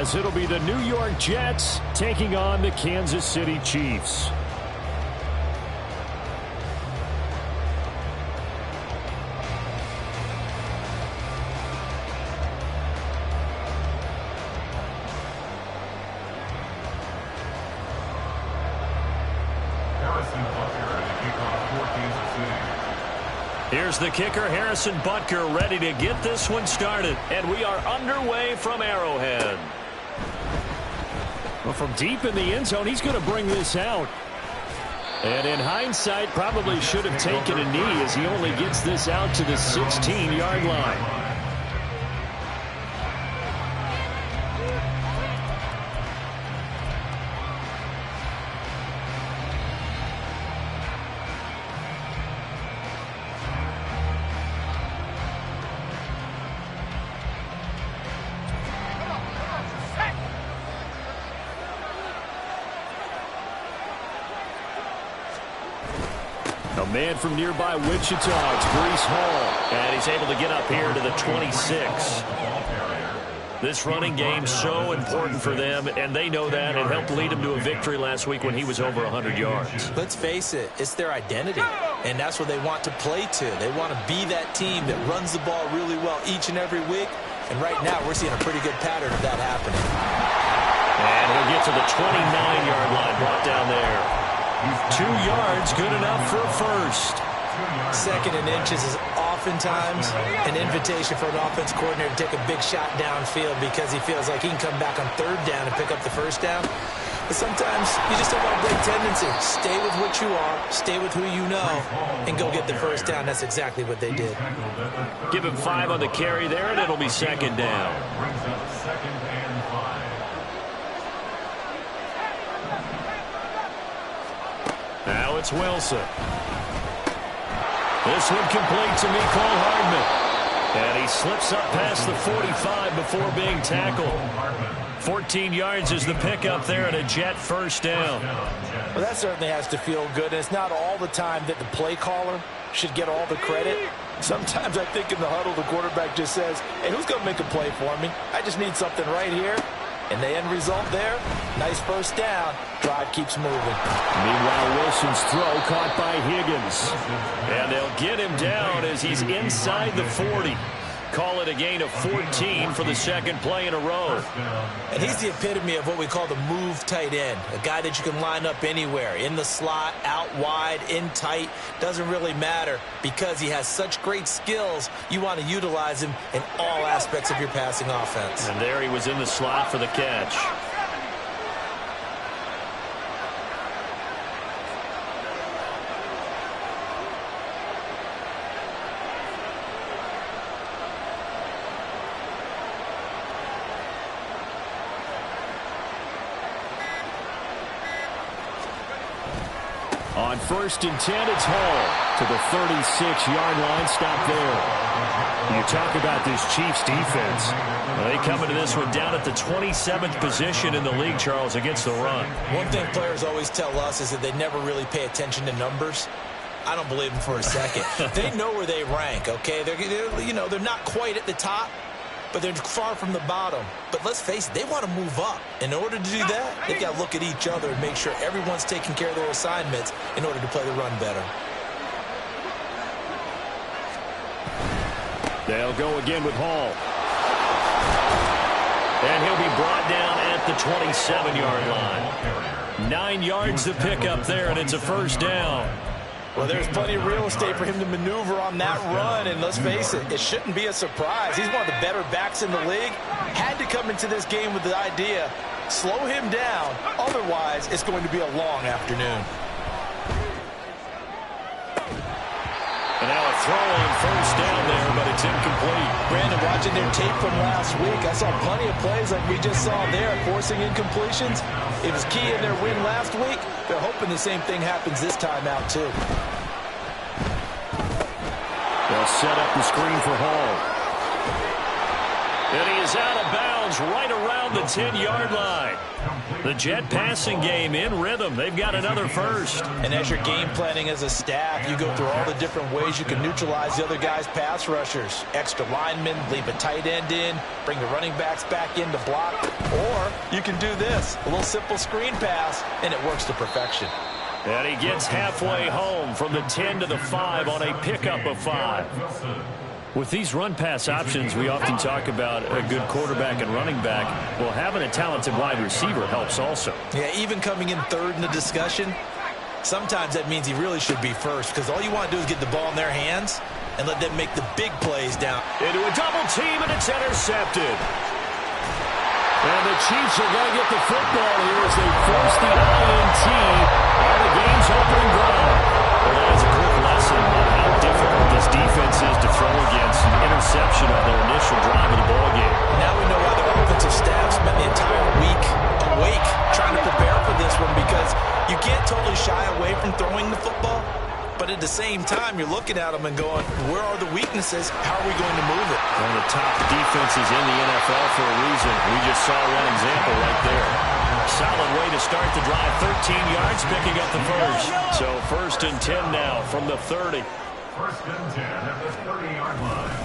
as it'll be the New York Jets taking on the Kansas City Chiefs. Here's the kicker, Harrison Butker, ready to get this one started. And we are underway from Arrowhead. Well, from deep in the end zone, he's going to bring this out. And in hindsight, probably should have taken a knee as he only gets this out to the 16-yard line. A man from nearby Wichita, it's Breece Hall. And he's able to get up here to the 26. This running game so important for them, and they know that. It helped lead them to a victory last week when he was over 100 yards. Let's face it, it's their identity, and that's what they want to play to. They want to be that team that runs the ball really well each and every week, and right now we're seeing a pretty good pattern of that happening. And he'll get to the 29-yard line, brought down there. 2 yards, good enough for a first. 2nd and inches is oftentimes an invitation for an offense coordinator to take a big shot downfield because he feels like he can come back on 3rd down and pick up the first down. But sometimes you just don't want a big tendency. Stay with what you are, stay with who you know, and go get the first down. That's exactly what they did. Give him 5 on the carry there, and it'll be 2nd down. Now it's Wilson. This one complete to Mecole Hardman. And he slips up past the 45 before being tackled. 14 yards is the pickup there and a Jet first down. Well, that certainly has to feel good. And it's not all the time that the play caller should get all the credit. Sometimes I think in the huddle the quarterback just says, hey, who's going to make a play for me? I just need something right here. And the end result there, nice first down. Drive keeps moving. Meanwhile, Wilson's throw caught by Higgins. And they'll get him down as he's inside the 40. Call it a gain of 14 for the 2nd play in a row. And he's the epitome of what we call the move tight end. A guy that you can line up anywhere. In the slot, out wide, in tight. Doesn't really matter because he has such great skills. You want to utilize him in all aspects of your passing offense. And there he was in the slot for the catch. On 1st and 10, it's Hall to the 36-yard line. Stop there. You talk about this Chiefs defense. Well, they come into this one down at the 27th position in the league, Charles, against the run. One thing players always tell us is that they never really pay attention to numbers. I don't believe them for a second. They know where they rank, okay? They're not quite at the top, but they're far from the bottom. But let's face it, they want to move up. In order to do that, they've got to look at each other and make sure everyone's taking care of their assignments in order to play the run better. They'll go again with Hall. And he'll be brought down at the 27-yard line. 9 yards to pick up there, and it's a first down. Well, there's plenty of real estate for him to maneuver on that run, and let's face it, it shouldn't be a surprise. He's one of the better backs in the league. Had to come into this game with the idea, slow him down, otherwise it's going to be a long afternoon. And now a throw on first down there, but it's incomplete. Brandon, watching their tape from last week, I saw plenty of plays like we just saw there, forcing incompletions. It was key in their win last week. They're hoping the same thing happens this time out, too. They'll set up the screen for Hall. And he is out of bounds goes right around the 10-yard line. The Jet passing game in rhythm. They've got another first. And as you're game planning as a staff, you go through all the different ways you can neutralize the other guy's pass rushers. Extra linemen, leave a tight end in, bring the running backs back in to block. Or you can do this, a little simple screen pass, and it works to perfection. And he gets halfway home from the 10 to the 5 on a pickup of 5. With these run-pass options, we often talk about a good quarterback and running back. Well, having a talented wide receiver helps also. Yeah, even coming in third in the discussion, sometimes that means he really should be first, because all you want to do is get the ball in their hands and let them make the big plays down. Into a double team, and it's intercepted. And the Chiefs are going to get the football here as they force the INT on the game's opening drive. Well, that is a quick lesson on how difficult this defense is to throw against an interception on their initial drive of the ballgame. Now we know why their offensive staff spent the entire week awake trying to prepare for this one, because you can't totally shy away from throwing the football, but at the same time, you're looking at them and going, where are the weaknesses? How are we going to move it? One of the top defenses in the NFL for a reason. We just saw one example right there. Solid way to start the drive. 13 yards, picking up the first. So 1st and 10 now from the 30. 1st and 10 at the 30-yard line.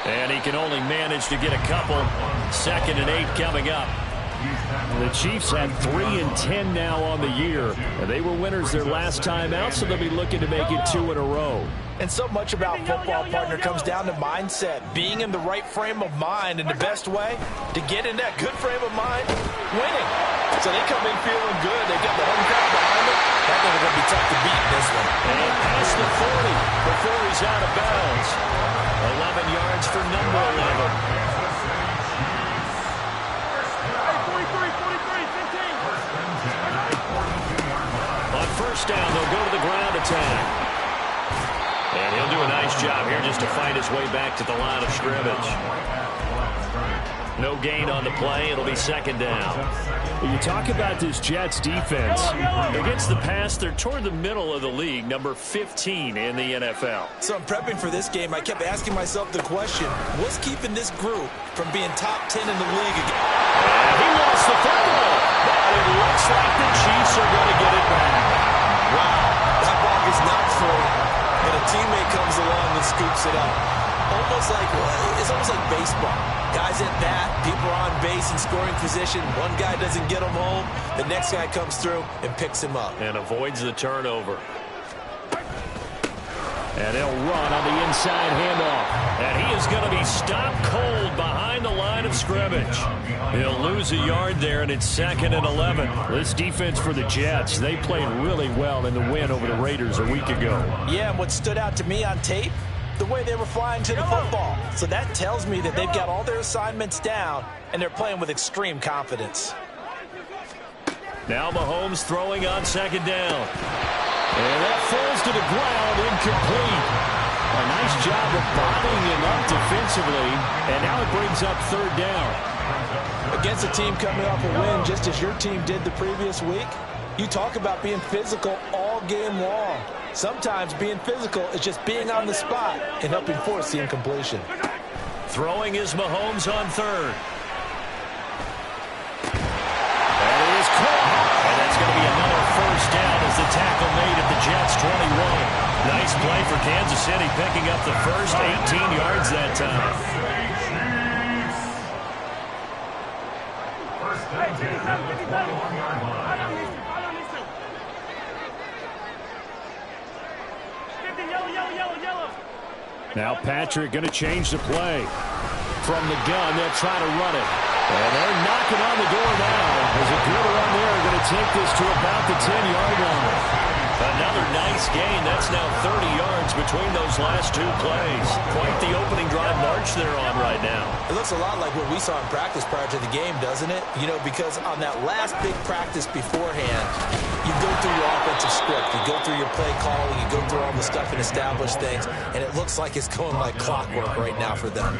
And he can only manage to get a couple. 2nd and 8 coming up. The Chiefs have 3 and 10 now on the year. And they were winners their last time out, so they'll be looking to make it 2 in a row. And so much about football, partner, comes down to mindset. Being in the right frame of mind, and the best way to get in that good frame of mind, winning. So they come in feeling good. They got the home crowd behind them. That thing is going to be tough to beat in this one. And past the 40 before he's out of bounds. 11 yards for number 11. On 1st down, they'll go to the ground attack. And he'll do a nice job here just to fight his way back to the line of scrimmage. No gain on the play. It'll be 2nd down. When you talk about this Jets defense, against the pass, they're toward the middle of the league, number 15 in the NFL. So I'm prepping for this game. I kept asking myself the question, what's keeping this group from being top 10 in the league again? And he lost the football. But it looks like the Chiefs are going to get it back. Wow, that ball is not free. And a teammate comes along and scoops it up. It's almost like baseball. Guys at bat, people are on base in scoring position. One guy doesn't get him home. The next guy comes through and picks him up. And avoids the turnover. And he'll run on the inside handoff. And he is going to be stopped cold behind the line of scrimmage. He'll lose a yard there, and it's 2nd and 11. This defense for the Jets, they played really well in the win over the Raiders a week ago. Yeah, and what stood out to me on tape, the way they were flying to the football. So that tells me that they've got all their assignments down, and they're playing with extreme confidence. Now Mahomes throwing on 2nd down. And that falls to the ground, incomplete. A nice job of bodying him up defensively, and now it brings up 3rd down. Against a team coming off a win just as your team did the previous week, you talk about being physical all game long. Sometimes being physical is just being on the spot and helping force the incompletion. Throwing is Mahomes on 3rd. That is caught. And that's going to be another 1st down as the tackle made at the Jets' 21. Nice play for Kansas City, picking up the first, 18 yards that time. Now Patrick going to change the play. From the gun, they'll try to run it. And they're knocking on the door now. There's a good run there. Going to take this to about the 10-yard line. Another nice gain. That's now 30 yards between those last 2 plays. Quite the opening drive march they're on right now. It looks a lot like what we saw in practice prior to the game, doesn't it? You know, because on that last big practice beforehand, you go through your offensive script, you go through your play calling, you go through all the stuff and establish things, and it looks like it's going like clockwork right now for them.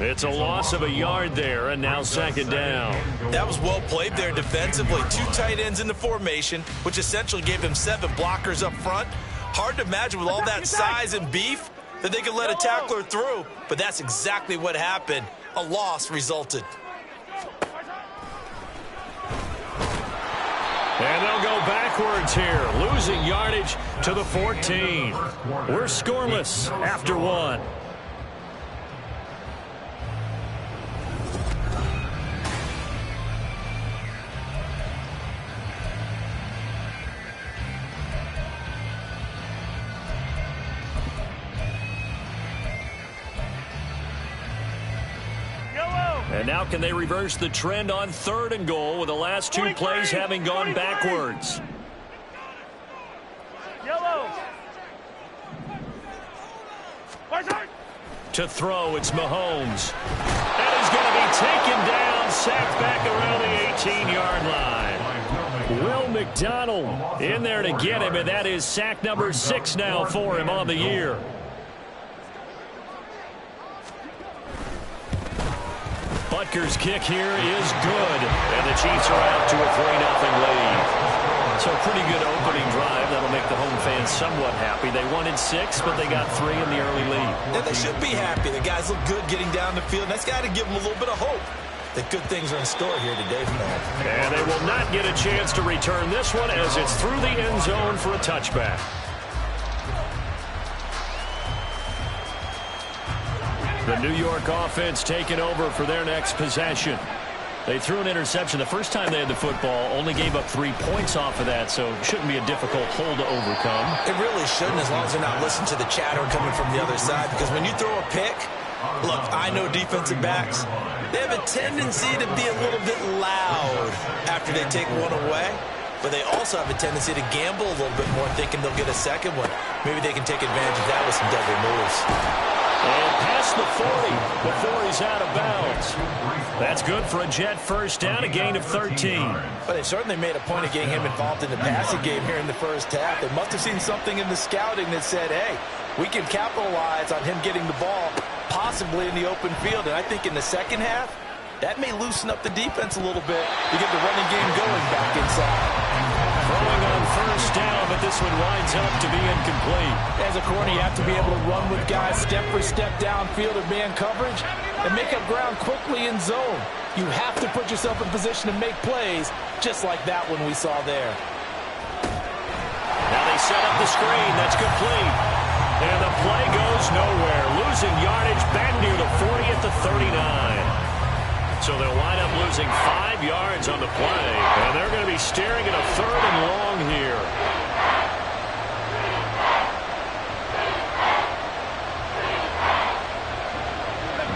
It's a loss of a yard there, and now 2nd down. That was well played there defensively. 2 tight ends in the formation, which essentially gave them 7 blockers up front. Hard to imagine with all that size and beef that they could let a tackler through, but that's exactly what happened. A loss resulted. And they'll go backwards here, losing yardage to the 14. We're scoreless after one. And now can they reverse the trend on 3rd and goal with the last 2 plays having gone backwards? Yellow. To throw, it's Mahomes. And he's going to be taken down, sacked back around the 18-yard line. Will McDonald in there to get him, and that is sack number 6 now for him on the year. Butker's kick here is good, and the Chiefs are out to a 3-0 lead. So pretty good opening drive. That'll make the home fans somewhat happy. They wanted 6, but they got 3 in the early lead. And they should be happy. The guys look good getting down the field, and that's got to give them a little bit of hope that good things are in store here today for them. And they will not get a chance to return this one as it's through the end zone for a touchback. The New York offense taking over for their next possession. They threw an interception the first time they had the football, only gave up 3 points off of that, so it shouldn't be a difficult hole to overcome. It really shouldn't, as long as they're not listening to the chatter coming from the other side, because when you throw a pick, look, I know defensive backs, they have a tendency to be a little bit loud after they take one away, but they also have a tendency to gamble a little bit more, thinking they'll get a second one. Maybe they can take advantage of that with some double moves. And past the 40 before he's out of bounds. That's good for a Jet first down, a gain of 13. But they certainly made a point of getting him involved in the passing game here in the first half. They must have seen something in the scouting that said, hey, we can capitalize on him getting the ball, possibly in the open field. And I think in the second half, that may loosen up the defense a little bit to get the running game going back inside. Throwing on first down, but this one winds up to be incomplete. As a corner, you have to be able to run with guys step for step downfield or man coverage and make up ground quickly in zone. You have to put yourself in position to make plays, just like that one we saw there. Now they set up the screen. That's complete. And the play goes nowhere. Losing yardage back near the 40 at the 39. So they'll wind up losing 5 yards on the play. And they're going to be staring at a 3rd and long here.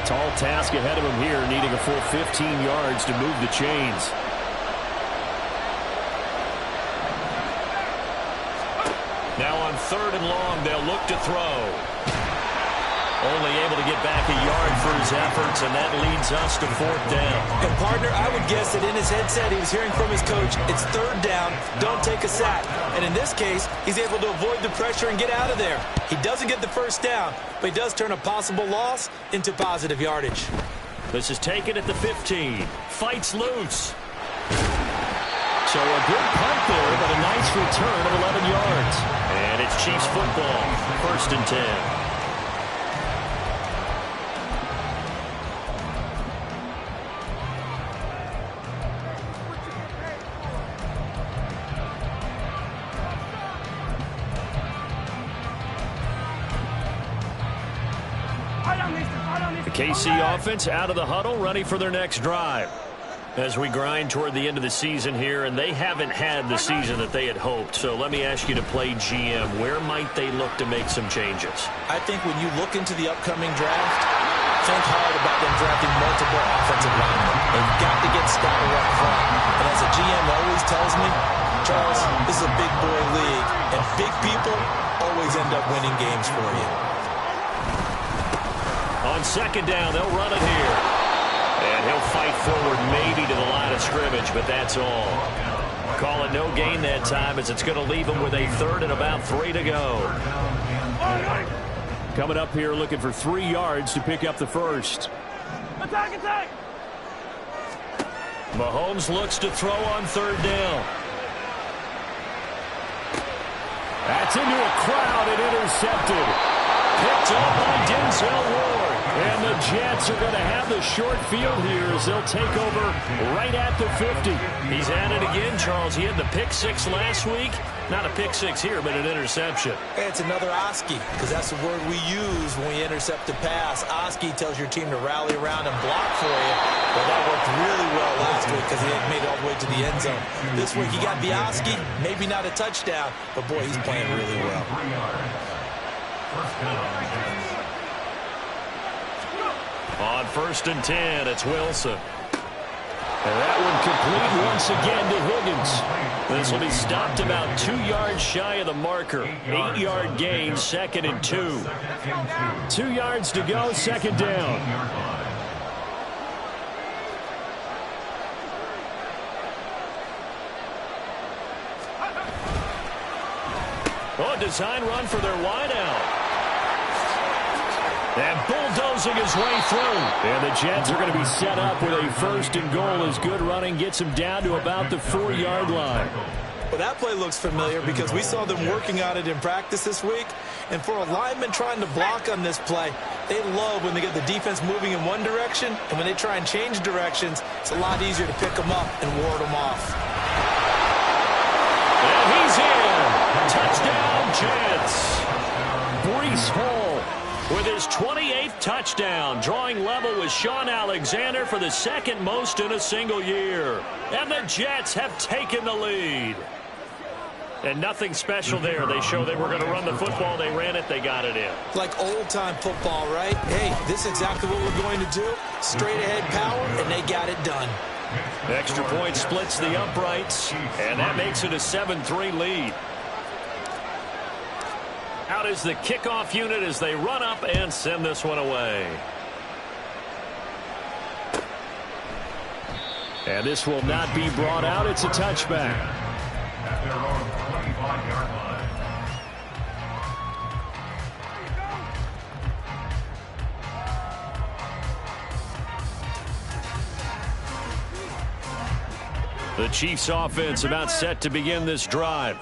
Tall task ahead of him here, needing a full 15 yards to move the chains. Now on 3rd and long, they'll look to throw. Only able to get back a yard for his efforts, and that leads us to 4th down. And, partner, I would guess that in his headset he was hearing from his coach, it's 3rd down, don't take a sack. And in this case, he's able to avoid the pressure and get out of there. He doesn't get the first down, but he does turn a possible loss into positive yardage. This is taken at the 15. Fights loose. So a good punt there, but a nice return of 11 yards. And it's Chiefs football, 1st and 10. KC offense out of the huddle, ready for their next drive. As we grind toward the end of the season here, and they haven't had the season that they had hoped. So let me ask you to play GM. Where might they look to make some changes? I think when you look into the upcoming draft, think hard about them drafting multiple offensive linemen. They've got to get stronger up front. And as a GM always tells me, Charles, this is a big boy league, and big people always end up winning games for you. On 2nd down, they'll run it here. And he'll fight forward maybe to the line of scrimmage, but that's all. Call it no gain that time, as it's going to leave him with a 3rd and about 3 to go. Coming up here looking for 3 yards to pick up the first. Attack, attack! Mahomes looks to throw on 3rd down. That's into a crowd and intercepted. Picked up by Denzel Ward. And the Jets are going to have the short field here as they'll take over right at the 50. He's at it again, Charles. He had the pick six last week. Not a pick six here, but an interception. Hey, it's another Oski, because that's the word we use when we intercept a pass. Oski tells your team to rally around and block for you. Well, that worked really well last week because he had made it all the way to the end zone. This week he got the Oski, maybe not a touchdown, but boy, he's playing really well. On 1st and 10, it's Wilson. And that one complete once again to Higgins. This will be stopped about 2 yards shy of the marker. 8-yard gain, 2nd and 2. 2 yards to go, 2nd down. Oh, design run for their wideout. And bulldozing his way through. And the Jets are going to be set up with a 1st and goal as good running gets them down to about the 4-yard line. Well, that play looks familiar because we saw them working on it in practice this week. And for a lineman trying to block on this play, they love when they get the defense moving in one direction. And when they try and change directions, it's a lot easier to pick them up and ward them off. And he's in. Touchdown, Jets. Breece Hall with his 28th touchdown, drawing level with Sean Alexander for the 2nd most in a single year. And the Jets have taken the lead. And nothing special there. They show they were going to run the football. They ran it. They got it in. Like old-time football, right? Hey, this is exactly what we're going to do. Straight-ahead power, and they got it done. Extra point splits the uprights, and that makes it a 7-3 lead. Out is the kickoff unit as they run up and send this one away. And this will not be brought out. It's a touchback. At their own 25-yard line. The Chiefs offense about set to begin this drive.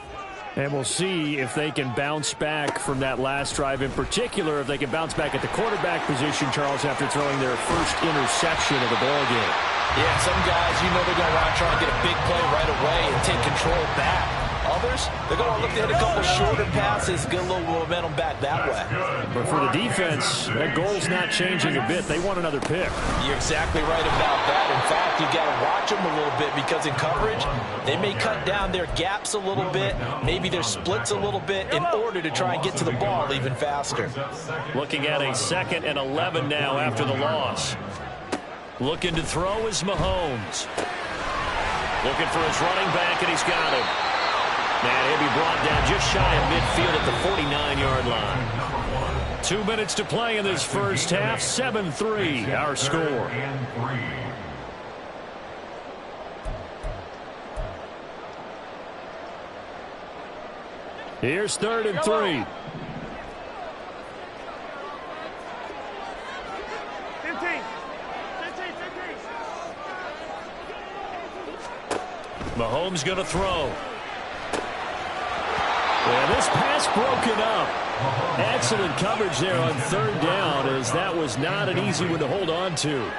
And we'll see if they can bounce back from that last drive. In particular, if they can bounce back at the quarterback position, Charles, after throwing their first interception of the ballgame. Yeah, some guys, you know they're going to want to try and get a big play right away and take control back. Others, they're going to look to hit a couple shorter passes, get a little momentum back that way. But for the defense, that goal's not changing a bit. They want another pick. You're exactly right about that. In fact, you got to watch them a little bit because in coverage, they may cut down their gaps a little bit, maybe their splits a little bit in order to try and get to the ball even faster. Looking at a 2nd and 11 now after the loss. Looking to throw is Mahomes. Looking for his running back, and he's got him. And he'll be brought down just shy of midfield at the 49-yard line. 2 minutes to play in this first half. 7-3, our score. Here's 3rd and 3. Mahomes going to throw. And this pass broken up. Excellent coverage there on 3rd down, as that was not an easy one to hold on to.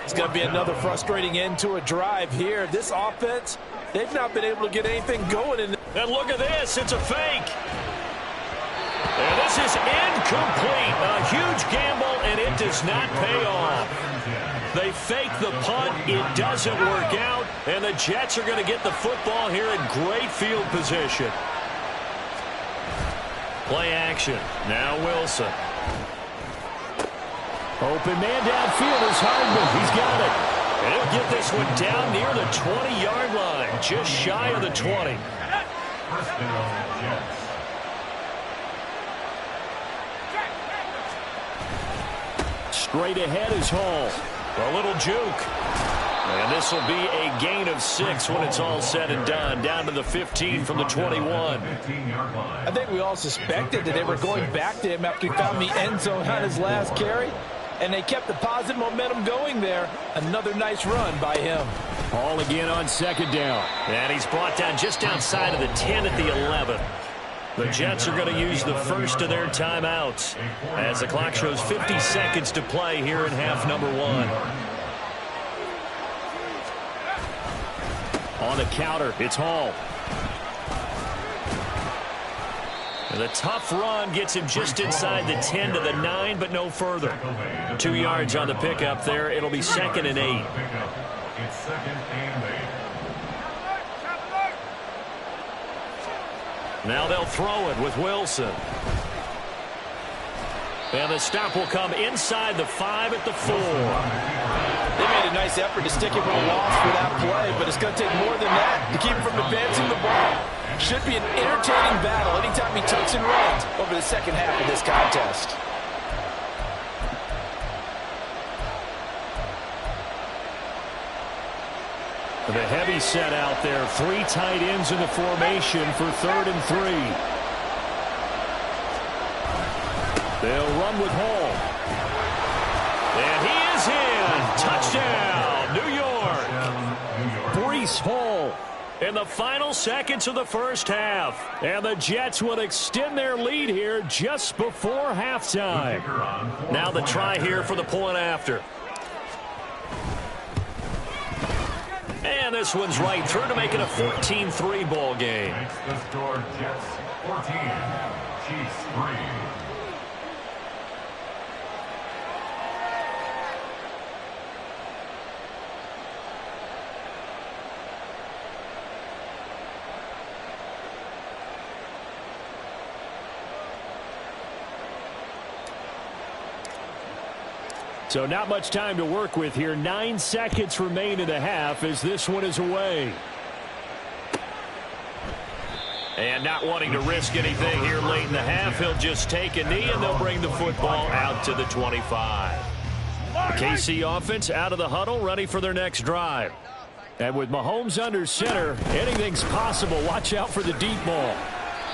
It's going to be another frustrating end to a drive here. This offense, they've not been able to get anything going. And look at this. It's a fake. And this is incomplete. A huge gamble, and it does not pay off. They fake the punt. It doesn't work out. And the Jets are going to get the football here in great field position. Play action. Now Wilson. Open man downfield is Hardman. He's got it. And he'll get this one down near the 20-yard line. Just shy of the 20. Straight ahead is Hall. A little juke. And this will be a gain of 6 when it's all said and done. Down to the 15 from the 21. I think we all suspected that they were going back to him after he found the end zone on his last carry. And they kept the positive momentum going there. Another nice run by him. Hall again on 2nd down. And he's brought down just outside of the 10 at the 11. The Jets are going to use the first of their timeouts as the clock shows 50 seconds to play here in half number 1. On the counter, it's Hall. And the tough run gets him just inside the 10 to the 9, but no further. 2 yards on the pickup there. It'll be 2nd and 8. It's 2nd and 8. Now they'll throw it with Wilson. And the stop will come inside the 5 at the 4. They made a nice effort to stick him with a loss for that play, but it's going to take more than that to keep him from advancing the ball. Should be an entertaining battle anytime he tucks and runs over the second half of this contest. The heavy set out there. 3 tight ends in the formation for 3rd and 3. They'll run with Hall. And he is in. Touchdown, New York. Breece Hall in the final seconds of the first half. And the Jets would extend their lead here just before halftime. Now the try here for the point after. And this one's right through to make it a 14-3 ball game. Makes the score Jets 14, Chiefs 3. So not much time to work with here. 9 seconds remain in the half as this one is away. And not wanting to risk anything here late in the half, he'll just take a knee and they'll bring the football out to the 25. The KC offense out of the huddle, ready for their next drive. And with Mahomes under center, anything's possible. Watch out for the deep ball.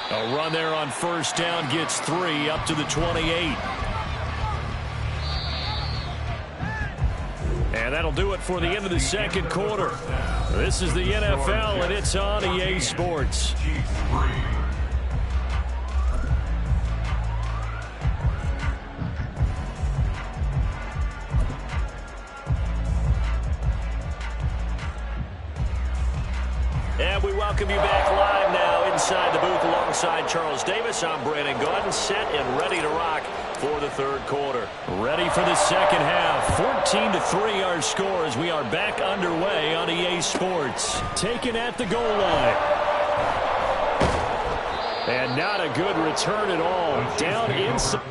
A run there on first down gets 3 up to the 28. And that'll do it for the end of the second quarter. This is the NFL, and it's on EA Sports. And we welcome you back live now inside the booth alongside Charles Davis. I'm Brandon Gaudin, set and ready to rock for the third quarter. Ready for the second half. 14-3 our score as we are back underway on EA Sports. Taken at the goal line. And not a good return at all. Down inside.